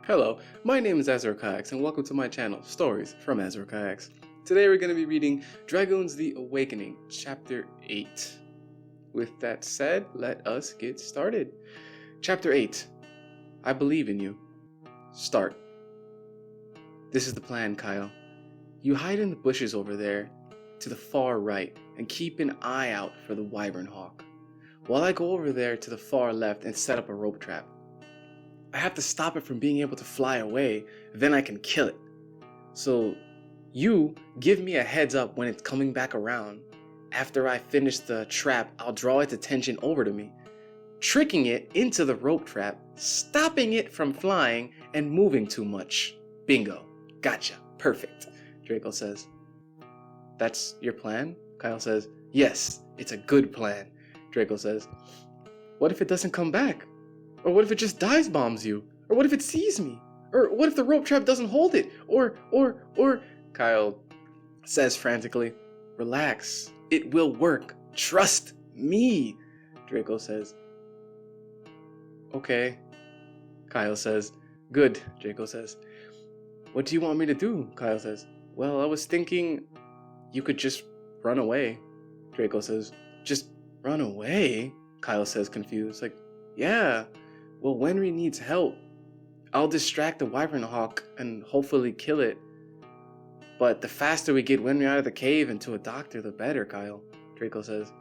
Hello, my name is Azure Kayaks and welcome to my channel, Stories from Azure Kayaks. Today we're going to be reading Dragoons The Awakening, Chapter 8. With that said, let us get started. Chapter 8. I believe in you. Start. This is the plan, Kyle. You hide in the bushes over there to the far right and keep an eye out for the wyvern hawk, while I go over there to the far left and set up a rope trap. I have to stop it from being able to fly away, then I can kill it. So you give me a heads up when it's coming back around. After I finish the trap, I'll draw its attention over to me, tricking it into the rope trap, stopping it from flying and moving too much. Bingo. Gotcha. Perfect. Drako says. That's your plan? Kyle says. Yes, it's a good plan. Drako says. What if it doesn't come back? Or what if it just dive bombs you? Or what if it sees me? Or what if the rope trap doesn't hold it? Or... Kyle says frantically, relax. It will work. Trust me. Drako says. Okay. Kyle says. Good. Drako says. What do you want me to do? Kyle says. Well, I was thinking you could just run away. Drako says. Just run away? Kyle says confused. Like, yeah. Well, Wenry needs help. I'll distract the wyvern hawk and hopefully kill it. But the faster we get Wenry out of the cave and to a doctor, the better, Kyle. Drako says.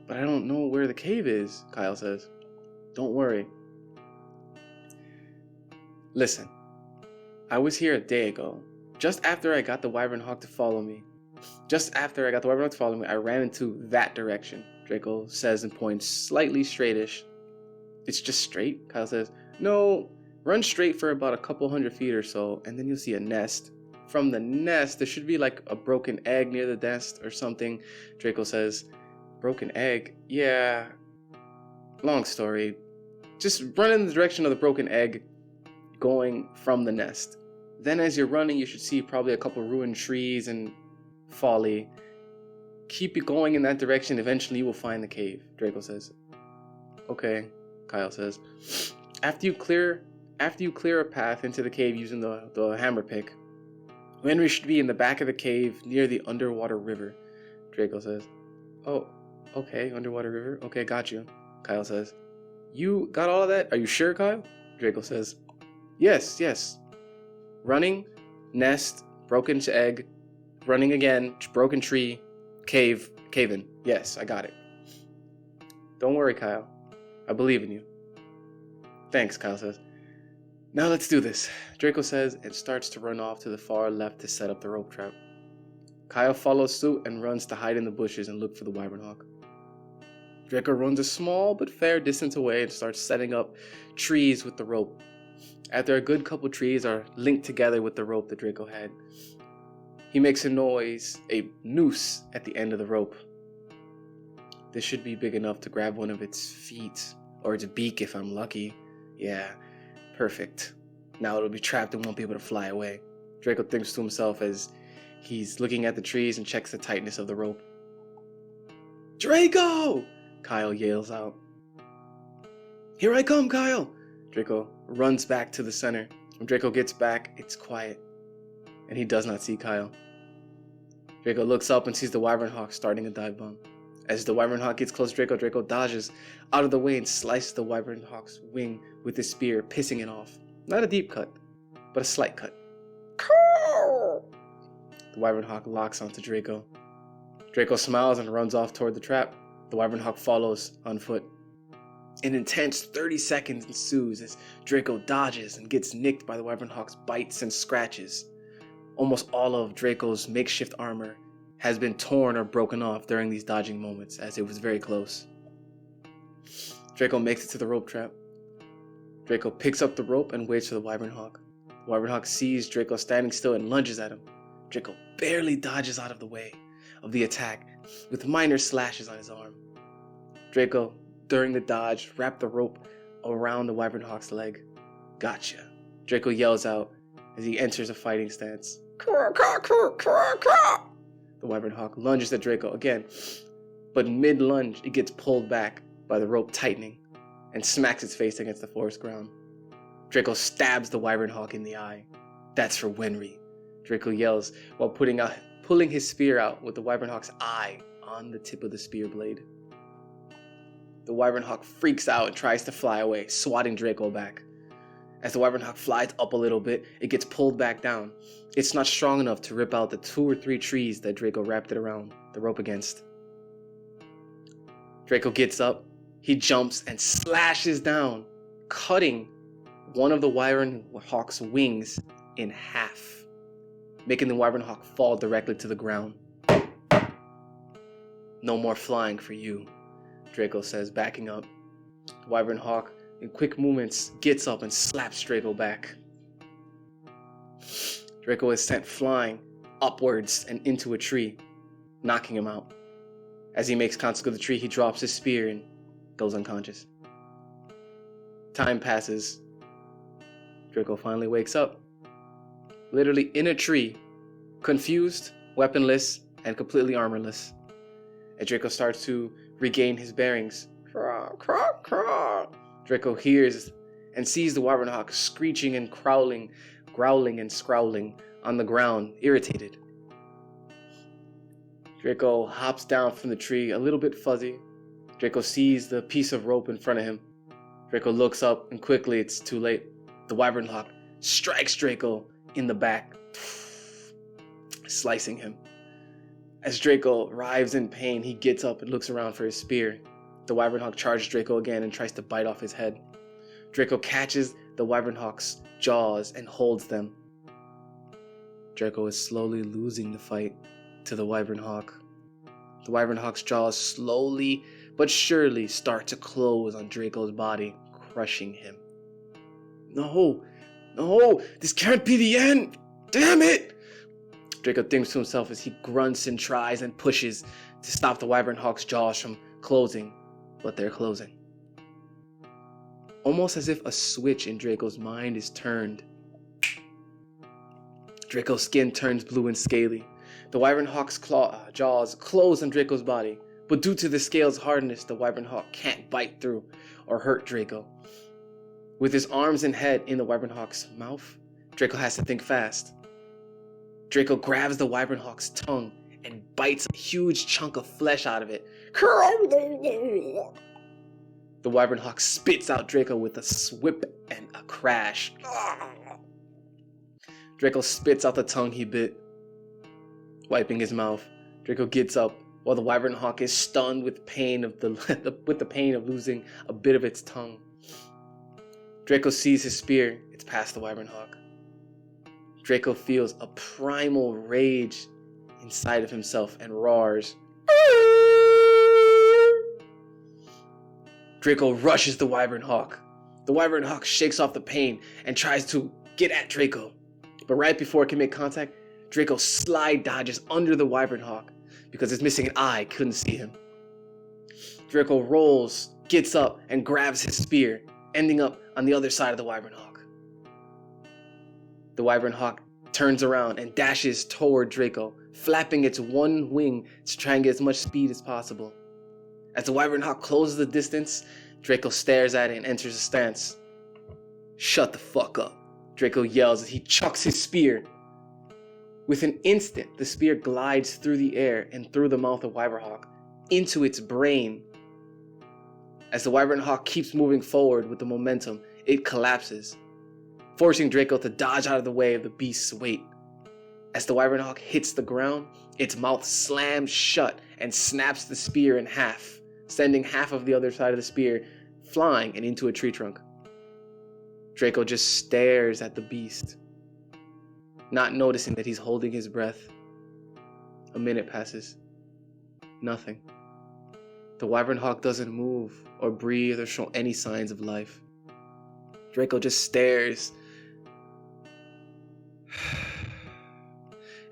But I don't know where the cave is, Kyle says. Don't worry. Listen, I was here a day ago. Just after I got the wyvern hawk to follow me. I ran into that direction, Drako says and points slightly straightish. It's just straight? Kyle says. No, run straight for about a couple 100 feet or so, and then you'll see a nest. From the nest, there should be like a broken egg near the nest or something. Drako says. Broken egg? Yeah. Long story. Just run in the direction of the broken egg, going from the nest. Then as you're running, you should see probably a couple ruined trees and folly. Keep it going in that direction. Eventually you will find the cave, Drako says. Okay. Kyle says. After you clear a path into the cave using the hammer pick, Wenry should be in the back of the cave near the underwater river. Drako says. Oh, okay, underwater river. Okay, got you. Kyle says. You got all of that? Are you sure, Kyle? Drako says. Yes. Running, nest, broken egg, running again, broken tree, cave-in. Yes, I got it. Don't worry, Kyle. I believe in you. Thanks, Kyle says. Now let's do this, Drako says and starts to run off to the far left to set up the rope trap. Kyle follows suit and runs to hide in the bushes and look for the wyvern hawk. Drako runs a small but fair distance away and starts setting up trees with the rope. After a good couple trees are linked together with the rope that Drako had, he makes a noise, a noose at the end of the rope. This should be big enough to grab one of its feet, or its beak if I'm lucky. Yeah, perfect. Now it'll be trapped and won't be able to fly away. Drako thinks to himself as he's looking at the trees and checks the tightness of the rope. Drako! Kyle yells out. Here I come, Kyle! Drako runs back to the center. When Drako gets back, it's quiet, and he does not see Kyle. Drako looks up and sees the wyvern hawk starting a dive bomb. As the wyvern hawk gets close to Drako dodges out of the way and slices the wyvern hawk's wing with his spear, pissing it off. Not a deep cut, but a slight cut. The wyvern hawk locks onto Drako. Drako smiles and runs off toward the trap. The wyvern hawk follows on foot. An intense 30 seconds ensues as Drako dodges and gets nicked by the wyvern hawk's bites and scratches. Almost all of Drako's makeshift armor has been torn or broken off during these dodging moments, as it was very close. Drako makes it to the rope trap. Drako picks up the rope and waits for the wyvern hawk. The wyvern hawk sees Drako standing still and lunges at him. Drako barely dodges out of the way of the attack, with minor slashes on his arm. Drako, during the dodge, wrapped the rope around the wyvern hawk's leg. Gotcha. Drako yells out as he enters a fighting stance. The wyvern hawk lunges at Drako again, but mid-lunge it gets pulled back by the rope tightening and smacks its face against the forest ground. Draco stabs the wyvern hawk in the eye. "That's for Wenry," Draco yells while pulling his spear out with the wyvern hawk's eye on the tip of the spear blade. The wyvern hawk freaks out and tries to fly away, swatting Draco back. As the wyvern hawk flies up a little bit, it gets pulled back down. It's not strong enough to rip out the 2 or 3 trees that Draco wrapped it around the rope against. Draco gets up, he jumps and slashes down, cutting one of the wyvern hawk's wings in half, making the wyvern hawk fall directly to the ground. "No more flying for you," Draco says, backing up. The wyvern hawk, in quick movements, gets up and slaps Draco back. Draco is sent flying upwards and into a tree, knocking him out. As he makes contact with the tree, he drops his spear and goes unconscious. Time passes. Draco finally wakes up, literally in a tree, confused, weaponless, and completely armorless. As Draco starts to regain his bearings, Draco hears and sees the wyvern hawk screeching and growling and scowling on the ground, irritated. Draco hops down from the tree, a little bit fuzzy. Draco sees the piece of rope in front of him. Draco looks up and quickly it's too late. The wyvern hawk strikes Draco in the back, slicing him. As Draco writhes in pain, he gets up and looks around for his spear. The wyvern hawk charges Draco again and tries to bite off his head. Draco catches the wyvern hawk's jaws and holds them. Draco is slowly losing the fight to the wyvern hawk. The wyvern hawk's jaws slowly but surely start to close on Draco's body, crushing him. No, this can't be the end! Damn it! Draco thinks to himself as he grunts and tries and pushes to stop the wyvern hawk's jaws from closing, but they're closing. Almost as if a switch in Draco's mind is turned. Draco's skin turns blue and scaly. The wyvern hawk's jaws close on Draco's body, but due to the scale's hardness, the wyvern hawk can't bite through or hurt Draco. With his arms and head in the wyvern hawk's mouth, Draco has to think fast. Draco grabs the wyvern hawk's tongue and bites a huge chunk of flesh out of it. The wyvern hawk spits out Draco with a swip and a crash. Draco spits out the tongue he bit, wiping his mouth. Draco gets up while the wyvern hawk is stunned with pain of the pain of losing a bit of its tongue. Draco sees his spear. It's past the wyvern hawk. Draco feels a primal rage inside of himself and roars. Draco rushes the wyvern hawk. The wyvern hawk shakes off the pain and tries to get at Draco. But right before it can make contact, Draco slide dodges under the wyvern hawk because his missing eye couldn't see him. Draco rolls, gets up, and grabs his spear, ending up on the other side of the wyvern hawk. The wyvern hawk turns around and dashes toward Draco, flapping its one wing to try and get as much speed as possible. As the wyvern hawk closes the distance, Draco stares at it and enters a stance. "Shut the fuck up," Draco yells as he chucks his spear. With an instant, the spear glides through the air and through the mouth of wyvern hawk into its brain. As the wyvern hawk keeps moving forward with the momentum, it collapses, forcing Draco to dodge out of the way of the beast's weight. As the wyvern hawk hits the ground, its mouth slams shut and snaps the spear in half, sending half of the other side of the spear flying and into a tree trunk. Draco just stares at the beast, not noticing that he's holding his breath. A minute passes. Nothing. The wyvern hawk doesn't move or breathe or show any signs of life. Draco just stares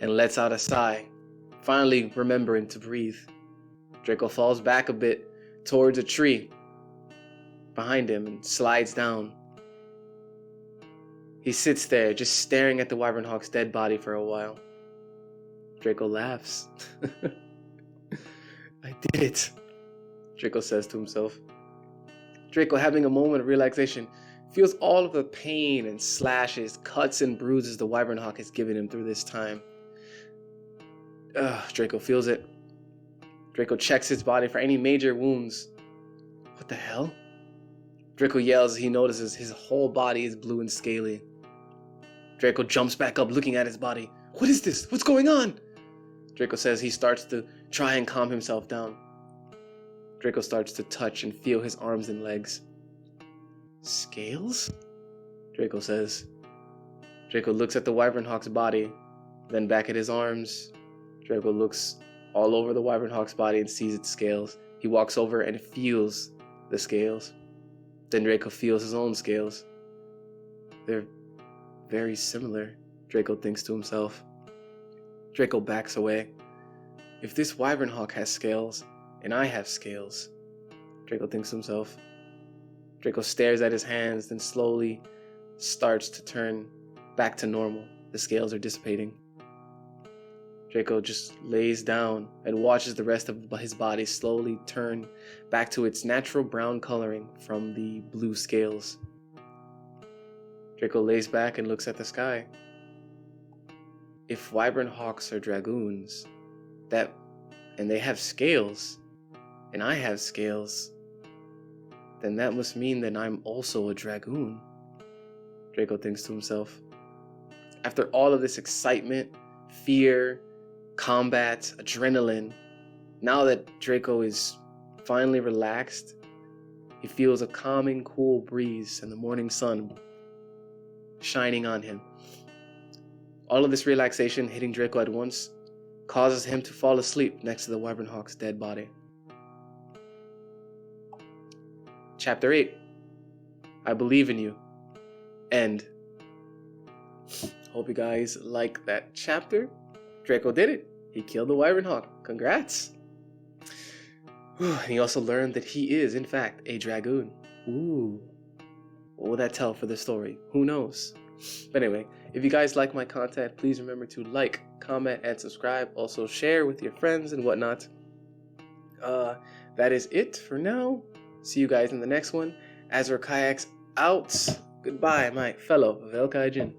and lets out a sigh, finally remembering to breathe. Draco falls back a bit towards a tree behind him and slides down. He sits there just staring at the wyvern hawk's dead body for a while. Draco laughs. "I did it," Draco says to himself. Draco, having a moment of relaxation, feels all of the pain and slashes, cuts and bruises the Wyvern Hawk has given him through this time. Draco feels it. Draco checks his body for any major wounds. What the hell? Draco yells as he notices his whole body is blue and scaly. Draco jumps back up looking at his body. What is this? What's going on? Draco says he starts to try and calm himself down. Draco starts to touch and feel his arms and legs. Scales? Draco says. Draco looks at the Wyvern Hawk's body, then back at his arms. Draco looks all over the Wyvern Hawk's body and sees its scales. He walks over and feels the scales. Then Draco feels his own scales. They're very similar, Draco thinks to himself. Draco backs away. If this Wyvern Hawk has scales, and I have scales, Draco thinks to himself. Draco stares at his hands, then slowly starts to turn back to normal. The scales are dissipating. Draco just lays down and watches the rest of his body slowly turn back to its natural brown coloring from the blue scales. Draco lays back and looks at the sky. If Wyvern Hawks are dragoons, and they have scales, and I have scales, then that must mean that I'm also a dragoon, Draco thinks to himself. After all of this excitement, fear, combat, adrenaline, now that Draco is finally relaxed, he feels a calming, cool breeze and the morning sun shining on him. All of this relaxation hitting Draco at once causes him to fall asleep next to the Wyvern Hawk's dead body. Chapter 8. I believe in you. End. Hope you guys like that chapter. Draco did it. He killed the Wyvern Hawk. Congrats. And he also learned that he is, in fact, a dragoon. Ooh. What will that tell for the story? Who knows? But anyway, if you guys like my content, please remember to like, comment, and subscribe. Also share with your friends and whatnot. That is it for now. See you guys in the next one. Azure Kayaks out. Goodbye, my fellow Velkaijin.